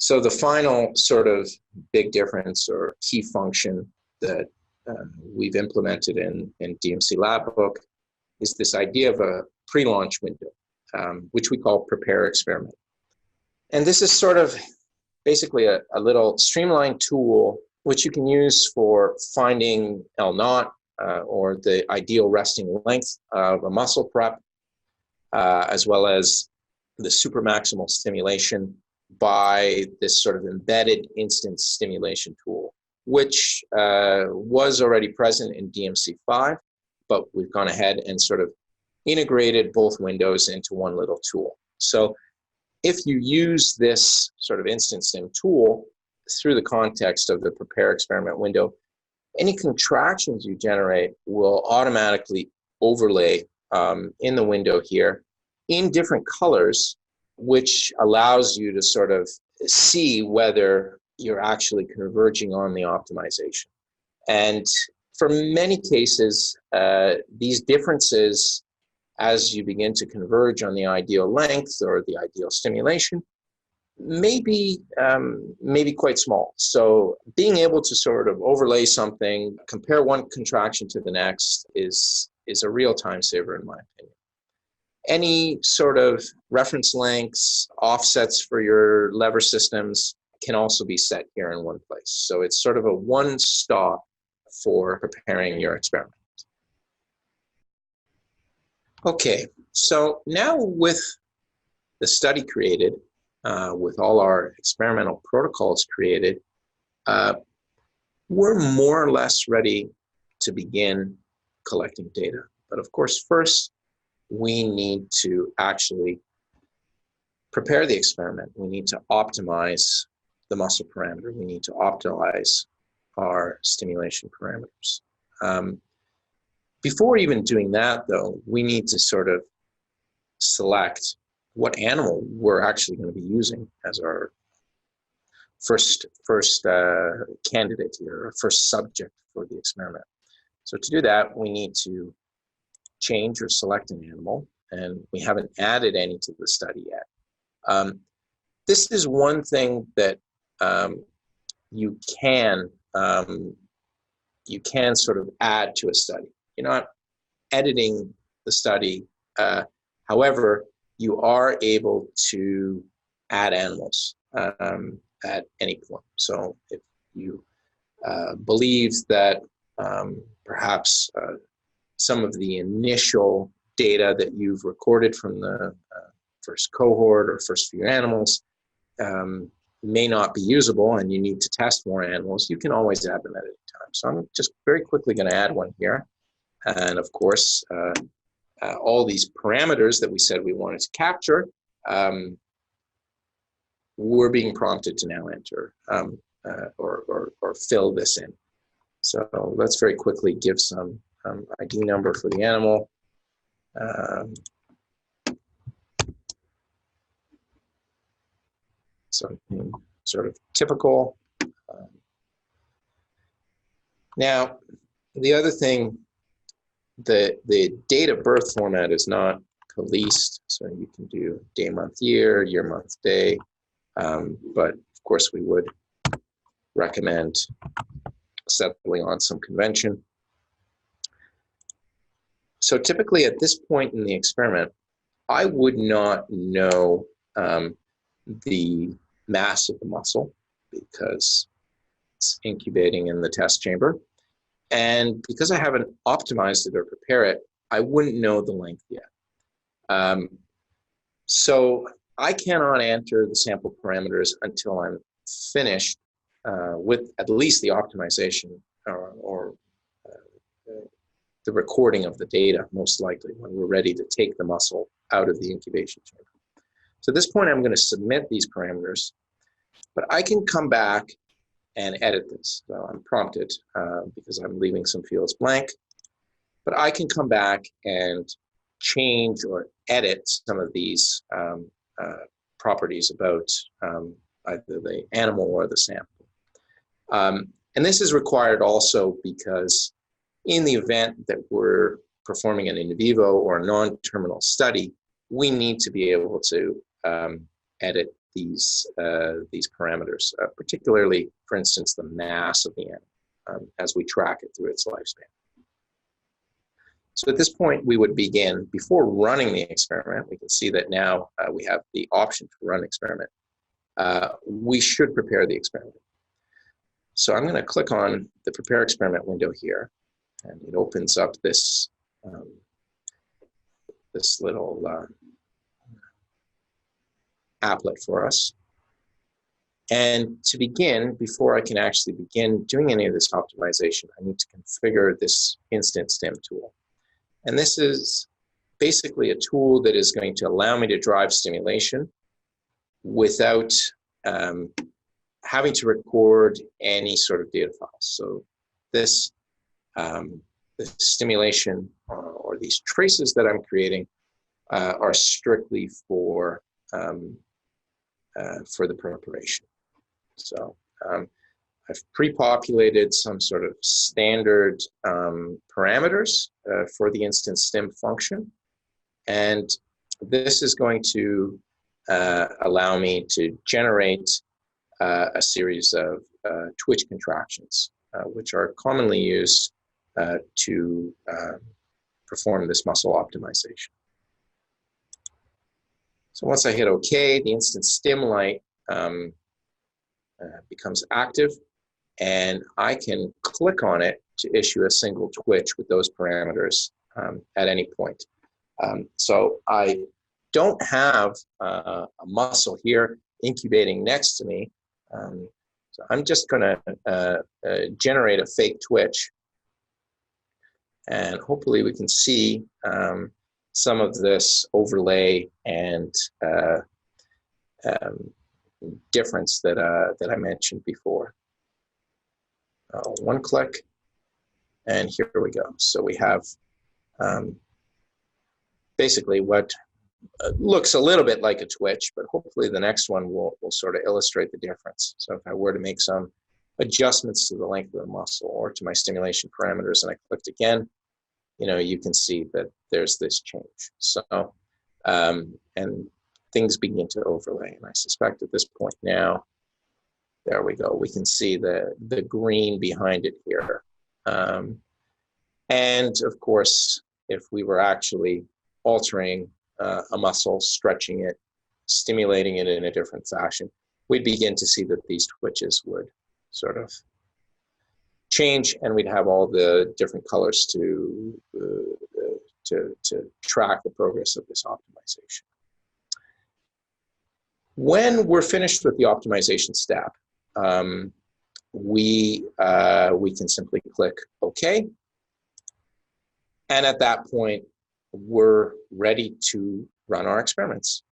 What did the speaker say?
So the final sort of big difference or key function that we've implemented in DMC LabBook is this idea of a pre-launch window, which we call prepare experiment. And this is sort of basically a little streamlined tool which you can use for finding L0 or the ideal resting length of a muscle prep, as well as the super maximal stimulation by this sort of embedded instance stimulation tool, which was already present in DMC5, but we've gone ahead and sort of integrated both windows into one little tool. So if you use this sort of instance stim tool through the context of the prepare experiment window, any contractions you generate will automatically overlay in the window here in different colors, which allows you to sort of see whether you're actually converging on the optimization. And for many cases, these differences, as you begin to converge on the ideal length or the ideal stimulation, may be quite small. So being able to sort of overlay something, compare one contraction to the next is a real time saver in my opinion. Any sort of reference lengths, offsets for your lever systems can also be set here in one place. So it's sort of a one-stop for preparing your experiment. Okay, so now with the study created, with all our experimental protocols created, we're more or less ready to begin collecting data. But of course, first, we need to actually prepare the experiment. We need to optimize the muscle parameter. We need to optimize our stimulation parameters. Before even doing that, though, we need to sort of select what animal we're actually going to be using as our first candidate here, our first subject for the experiment. So to do that, we need to change or select an animal, and we haven't added any to the study yet. This is one thing that you can sort of add to a study. You're not editing the study. However, you are able to add animals at any point. So if you believe that perhaps some of the initial data that you've recorded from the first cohort or first few animals may not be usable and you need to test more animals, you can always add them at any time. So I'm just very quickly going to add one here. And of course, all these parameters that we said we wanted to capture, we're being prompted to now enter or fill this in. So let's very quickly give some ID number for the animal. Something sort of typical. Now, the other thing, the date of birth format is not policed, so you can do day, month, year, month, day, but of course we would recommend settling on some convention. So typically at this point in the experiment, I would not know the mass of the muscle because it's incubating in the test chamber. And because I haven't optimized it or prepared it, I wouldn't know the length yet. So I cannot enter the sample parameters until I'm finished with at least the optimization or the recording of the data, most likely, when we're ready to take the muscle out of the incubation chamber. So at this point, I'm going to submit these parameters, but I can come back and edit this. So I'm prompted because I'm leaving some fields blank, but I can come back and change or edit some of these properties about either the animal or the sample. And this is required also because in the event that we're performing an in vivo or non-terminal study, we need to be able to edit these parameters, particularly, for instance, the mass of the animal as we track it through its lifespan. So at this point, we would begin, before running the experiment, we can see that now we have the option to run experiment. We should prepare the experiment. So I'm going to click on the Prepare Experiment window here, and it opens up this, this little applet for us. And to begin, before I can actually begin doing any of this optimization, I need to configure this instant stim tool. And this is basically a tool that is going to allow me to drive stimulation without having to record any sort of data files. So this the stimulation or these traces that I'm creating are strictly for the preparation. So I've pre-populated some sort of standard parameters for the instant stim function, and this is going to allow me to generate a series of twitch contractions, which are commonly used to perform this muscle optimization. So once I hit OK, the instant stim light becomes active, and I can click on it to issue a single twitch with those parameters at any point. So I don't have a muscle here incubating next to me. So I'm just going to generate a fake twitch, and hopefully we can see some of this overlay and difference that I mentioned before. One click, and here we go. So we have basically what looks a little bit like a twitch, but hopefully the next one will sort of illustrate the difference. So if I were to make some adjustments to the length of the muscle or to my stimulation parameters, and I clicked again, you can see that there's this change. So, and things begin to overlay. And I suspect at this point now, there we go, we can see the green behind it here. And of course, if we were actually altering a muscle, stretching it, stimulating it in a different fashion, we'd begin to see that these twitches would sort of change, and we'd have all the different colors to track the progress of this optimization. When we're finished with the optimization step, we can simply click OK, and at that point, we're ready to run our experiments.